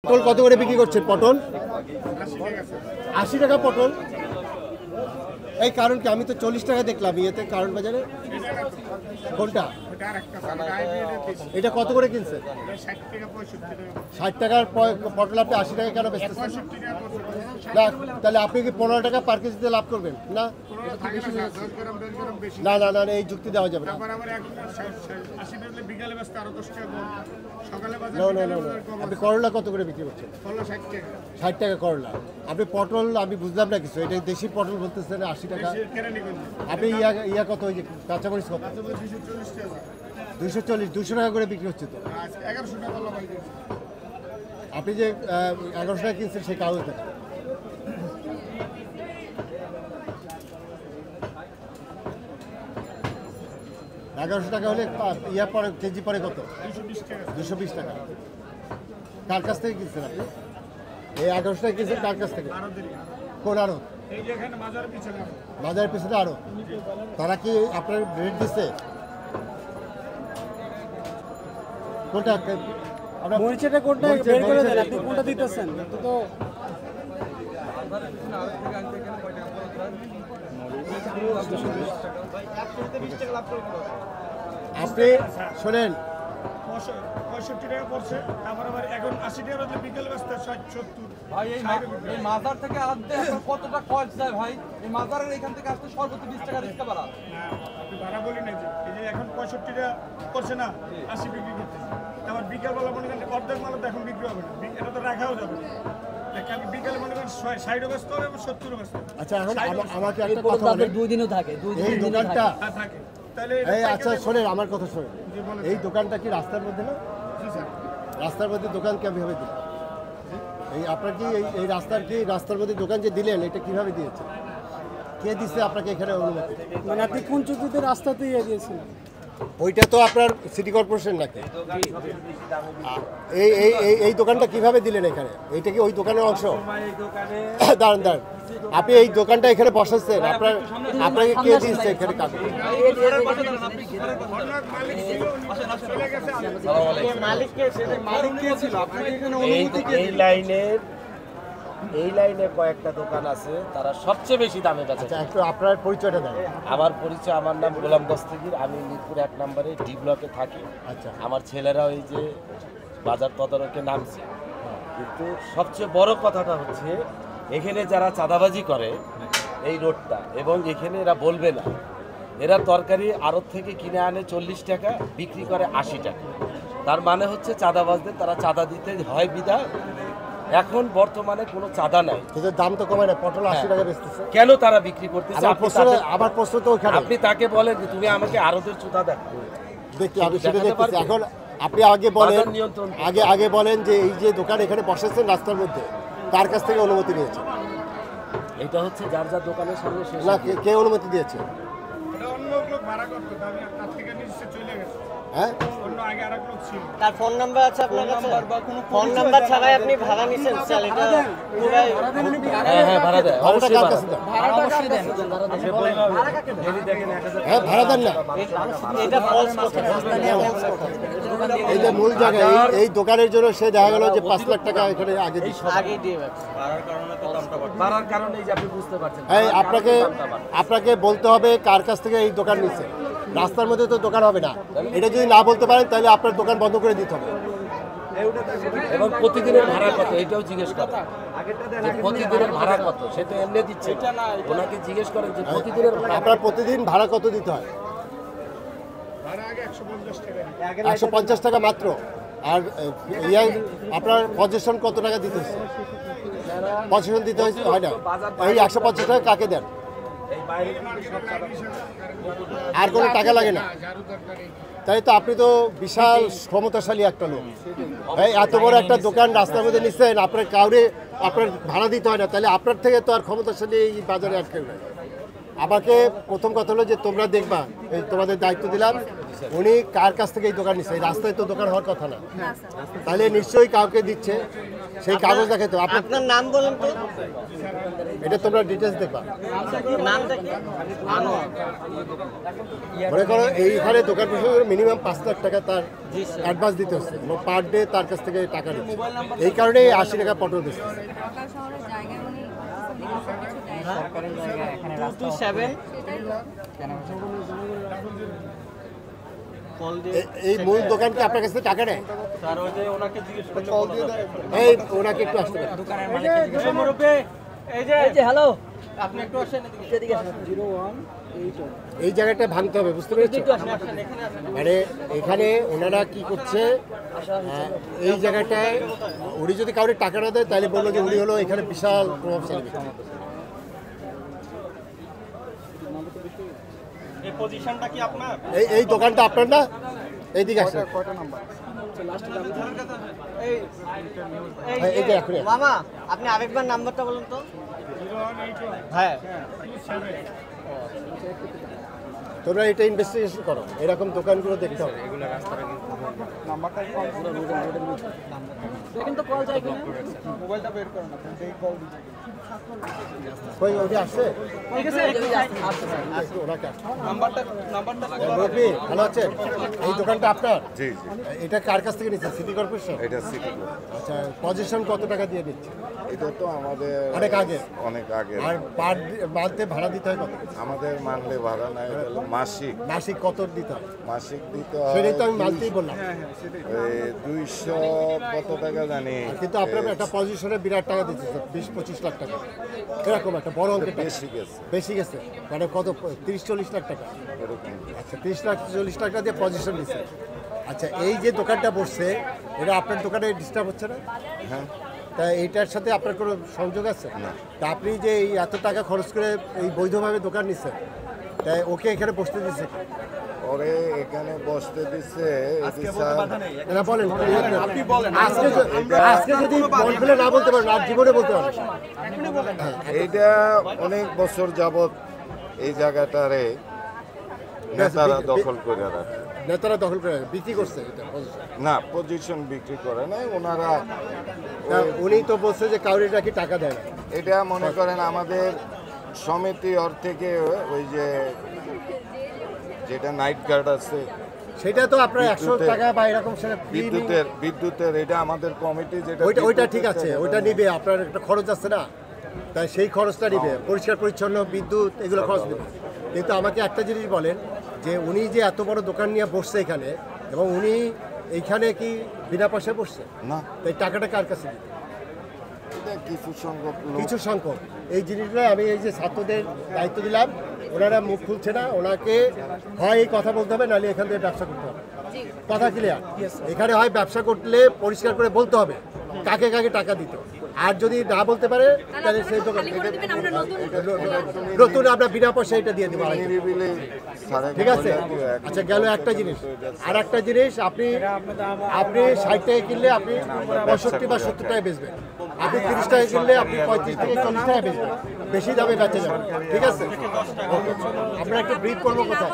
পটল কত করে বিক্রি করছেন? পটল 80 টাকা পটল। এই কারণ কি? আমি তো 40 টাকা দেখলাম ইয়েতে কারণ বাজারে। কোনটা? এটা কত করে কিনছেন? 60 টাকার পটল আপনি 80 টাকা কেন বেচতেছেন? না তাহলে আপনি কি 15 টাকা পার কেজিতে লাভ করবেন? না না না না এই যুক্তি দেওয়া যাবে না। আপনি করলা কত করে বিক্রি করছেন? 60 টাকা করলা। আপনি পটল আমি বুঝলাম না কিছু, এটা দেশি পটল বলতেছেন 80 টাকা। আপনি ইয়া কত, ওই যে কাঁচামরিচ কত? 240 200 টাকা করে বিক্রি হচ্ছে তো। আপনি যে 1100 টাকা কিনছেন সেই কাগজ দেখা। $1100 টাকা হলে ইয়া পরে কেজি পরে কত? 220 টাকা। কার কাছ থেকে কিনছেন আপনি? এই 1100 টাকা কিনছেন কার কাছ থেকে? কোন আড়ত? বাজারের পিছনে আড়ত। তারা কি আপনার রেট দিচ্ছে? কোনটা মরিচটা কোনটা বের করে দেন, আপনি কোনটা দিতেছেন? তো আপনি শোনেন 65 টাকা পড়ছে, তারপর আবার এখন 80 টাকা বদলে বিকেল ব্যস্ত 70। ভাই এই মাজার থেকে আনতে কতটা খরচ যায় ভাই? এই মাজারের এখান থেকে আসতে সর্বোচ্চ 20 টাকা রিস্কা ভাড়া। না আপনি ভাড়া বলি না, যে এই যে এখন 65 টাকা পড়ছে না, 80 বিক্রি করতেছে। তারপর বিকেল বেলা মনে করেন অর্ধেক মাল তো এখন বিক্রি হবে না, এটা তো রাখাও যাবে না। কালকে বিকেলে মনে করেন 60 ব্যস্ত হবে এবং 70 ব্যস্ত। আচ্ছা এখন আমাকে একটা কথা বলেন, 2 দিনও থাকে, 2 দিন এই দোকানটা থাকে তাহলে আচ্ছা শোনেন আমার কথা শোনেন, এই দোকানটা কি রাস্তার মধ্যে না? রাস্তার মধ্যে দোকান কিভাবে দিলেন? এই আপনার কি এই রাস্তার মধ্যে দোকান যে দিলেন এটা কিভাবে দিয়েছে? কে দিচ্ছে আপনাকে এখানে অনুমতি? মানে আপনি কোন চুক্তিতে রাস্তাতে ইয়ে দিয়েছেন? ওইটা তো আপনার সিটি কর্পোরেশন নাকি? এই এই এই দোকানটা কিভাবে দিলেন এখানে? এইটা কি ওই দোকানের অংশ? দাঁড়ান দাঁড়ান, আপনি এই দোকানটা এখানে বসাচ্ছেন, আপনাকে কে দিচ্ছে এখানে কাজ? এই লাইনে কয়েকটা দোকান আছে, তারা সবচেয়ে বেশি দামে বেচে। আচ্ছা একটু আপনার পরিচয়টা দেন। আমার পরিচয়, আমার নাম গোলাম দস্তগীর, আমি মিরপুর 1 নম্বরে ডি ব্লকে থাকি। আচ্ছা আমার ছেলেরা ওই যে বাজার তদারকে নামছে, কিন্তু সবচেয়ে বড় কথাটা হচ্ছে এখানে যারা চাঁদাবাজি করে এই রোডটা, এবং এখানে এরা বলবে না, এরা তরকারি আড়ত থেকে কিনে আনে 40 টাকা, বিক্রি করে 80 টাকা। তার মানে হচ্ছে চাঁদাবাজদের তারা চাঁদা দিতে হয় বিধায় এখন বর্তমানে কোনো চাঁদা নাই, কিন্তু দাম তো কমে না, পটল 80 টাকা বেচতেছে কেন তারা বিক্রি করতেছে? আবার প্রশ্ন তো ওখানে, আপনি তাকে বলেন যে তুমি আমাকে আড়তের চুতা দেখো, দেখি আমি সেটা দেখতেছি। এখন আপনি আগে বলেন, আগে বলেন যে এই যে দোকান এখানে বসেছেন রাস্তার মধ্যে, কার কাছ থেকে অনুমতি নিয়েছে? এটা হচ্ছে যার যার দোকানের সামনে শেষ। না কে অনুমতি দিয়েছে? এটা অন্য লোক ভাড়া করতো, আমি তার থেকে নিচে চলে গেছে। হ্যাঁ অন্য আগে আরেক লোক ছিল। তার ফোন নাম্বার আছে আপনার কাছে? ফোন নাম্বার ছাড়াই আপনি ভাড়া নিছেন? চাল এটা পুরাই হ্যাঁ ভাড়া দেয়, ভাড়াটা কার কাছে দেন? হ্যাঁ ভাড়া দেন না, এটা ফলস কথা। এই যে মূল জায়গা এই দোকানের জন্য সে দেখা গেল যে 5 লাখ টাকা এখানে আগে দিচ্ছে। আগে দিয়ে রাখছে। বাড়ার কারণে এই যে আপনি বুঝতে পারছেন। এই আপনাকে বলতে হবে কার কাছ থেকে এই দোকান নিচ্ছে। রাস্তার মধ্যে তো দোকান হবে না, এটা যদি না বলতে পারেন তাহলে আপনার দোকান বন্ধ করে দিতে হবে। এবং প্রতিদিনের ভাড়া কত এটাও জিজ্ঞেস করেন, যে প্রতিদিনের ভাড়া কত, সে তো এমনি দিচ্ছে, ওনাকে জিজ্ঞেস করেন যে প্রতিদিনের ভাড়া। আপনার প্রতিদিন ভাড়া কত দিতে হয়? ভাড়া আগে 150 টাকা। 150 টাকা মাত্র। আর আপনার পজিশন কত টাকা দিতে হচ্ছে? পজিশন দিতে হয়েছে হয় না, এই 150 টাকা কাকে দেন? আর কোনো টাকা লাগে না? তাই তো আপনি তো বিশাল ক্ষমতাশালী একটা লোক, এই এত বড় একটা দোকান রাস্তার মধ্যে নিচ্ছেন, আপনার আপনার ভাড়া দিতে হয় না, তাহলে আপনার থেকে তো আর ক্ষমতাশালী এই বাজারে আর কেউ নাই। আমাকে প্রথম কথা হলো যে তোমরা দেখবা, এই তোমাদের দায়িত্ব দিলাম, কিসের? উনি কার কাছ থেকে এই দোকান নিচ্ছে? এই রাস্তায় তো দোকান হওয়ার কথা না, তাহলে নিশ্চয়ই কাউকে দিচ্ছে, সেই কাগজ দেখে তো আপনার আপনার নাম বলেন তো, এটা তোমরা ডিটেলস দেখবা। নামটা কি? আনোয়ার। মনে করো এইখানে দোকান প্রশাসনের মিনিমাম 5 লাখ টাকা তার জি স্যার। অ্যাডভান্স দিতে হচ্ছে এবং পার ডে তার কাছ থেকে টাকা নিচ্ছে। এই কারণে 80 টাকা পটল দিচ্ছে। ঢাকা শহরের জায়গায় উনি কিছু দেয় না। 227 কল দিয়ে এই মূল দোকান কি আপনার কাছ থেকে টাকা নেয়? স্যার ওই যে ওনাকে জিজ্ঞেস করলে এই ওনাকে একটু আসতে পারেন। এই যে হ্যালো, আপনি একটু আসেন এদিকে। এই জায়গাটা ভাঙতে হবে, বুঝতে পেরেছো? মানে এখানে ওনারা কি করছে, এই জায়গাটায় উনি যদি কাউকে টাকা না দেয় তাহলে বললো যে উনি হলো এখানে বিশাল প্রভাবশালী ব্যক্তি। এই পজিশনটা কি আপনার? এই দোকানটা আপনার না? এইদিকে আসেন। এই যে এখন মামা, আপনি আরেকবার নাম্বারটা বলুন তো। 0181 হ্যাঁ, 27 তোমরা এটা ইনভেস্টিগেশন করো, এরকম দোকানগুলো দেখতে হবে। মোবাইলটা বের করেন আপনি, যেই কল দিচ্ছেন। কই ওটা আসছে? ওনাকে আসছে। নাম্বারটা রবি, ভালো আছেন? এই দোকানটা আপনার? জি জি, এটা কার কাছ থেকে নিচ্ছে? City corporation? এটা সিটি ক্লাব। আচ্ছা, পজিশন কত টাকা দিয়ে নিচ্ছে? এটা তো আমাদের অনেক আগে। অনেক আগে। আর পার মান্থে ভাড়া দিতে হয় কত? আমাদের মানলে ভাড়া নাই, এটা হলো মাসিক। মাসিক কত দিতে হয়? মাসিক দিতে সেটাই তো হয় আমি মানতেই বললাম। ওই 200 কত টাকা জানি। কিন্তু আপনার একটা পজিশনে বিরাট টাকা দিচ্ছে, 20-25 লাখ টাকা, এরকম একটা বড় অঙ্কের টাকা। বেশি গেছে বেশি গেছে মানে কত? 30-40 লাখ টাকা। এরকম। আচ্ছা, 30-40 লাখ টাকা দিয়ে পজিশন দিচ্ছে। আচ্ছা, এই যে দোকানটা বসছে, এটা আপনার দোকানে ডিস্টার্ব হচ্ছে না? হ্যাঁ, তা এইটার সাথে আপনার কোনো সংযোগ আছে? না। তা আপনি যে এই এত টাকা খরচ করে এই বৈধভাবে দোকান নিচ্ছেন, তাই ওকে এখানে বসতে দিচ্ছে? পরে এখানে বসতে দিচ্ছে এটি স্যার। এরা বলেন আপনি বলেন। আজকে যদি মন খুলে না বলতে পারেন, আর জীবনে বলতে পারেন। এইটা অনেক বছর যাবত এই জায়গাটারে নেতারা দখল করে রাখে। নেতারা দখল করে বিক্রি করছে এটা position। না, পজিশন বিক্রি করে নাই ওনারা। তা উনি তো বলছে যে কাউরি নাকি টাকা দেয় না। এটা মনে করেন আমাদের সমিতি ওর থেকে ওই যে যেটা নাইট গার্ড আছে, সেটা তো আপনার 100 বিদ্যুতের- টাকা বা এরকম সেটা free বিদ্যুতের এটা আমাদের কমিটি যেটা ওইটা ঠিক বিদ্যুতের আছে, থেকে ওইটা নিবে। আপনার একটা খরচ আছে না, তাই সেই খরচটা নিবে, পরিষ্কার পরিচ্ছন্ন বিদ্যুৎ এগুলো খরচ নেবে। কিন্তু আমাকে একটা জিনিস বলেন যে উনি যে এত বড় দোকান নিয়ে বসছে এখানে, এবং উনি এইখানে কি বিনা পয়সায় বসছে? না, তাই টাকাটা কার কাছে দিবে? এটা কিছু সংখ্যক লোক। কিছু সংখ্যক। এই জিনিসগুলো আমি এই যে ছাত্রদের দায়িত্ব দিলাম, ওনারা মুখ খুলছে না, ওনাকে হয় এই কথা বলতে হবে, নাহলে এখান থেকে ব্যবসা করতে হবে। কথা ক্লিয়ার? এখানে হয় ব্যবসা করলে পরিষ্কার করে বলতে হবে কাকে কাকে টাকা দিত, আর যদি না বলতে পারে তাহলে সেই দোকান নতুন আমরা বিনা পয়সা এটা দিয়ে দেবো। নিরিবিলি সাড়ে ঠিক আছে? আচ্ছা, গেল একটা জিনিস। আর একটা জিনিস, আপনি 60 টাকা কিনলে আপনি 65 বা 70 টাকায় বেচবেন। আপনি 30 টাকা কিনলে আপনি 35 থেকে 40 টাকায় বেচবেন, বেশি দামে বেচে যাবেন। ঠিক আছে? আমরা একটু ব্রিফ করবো কোথায়?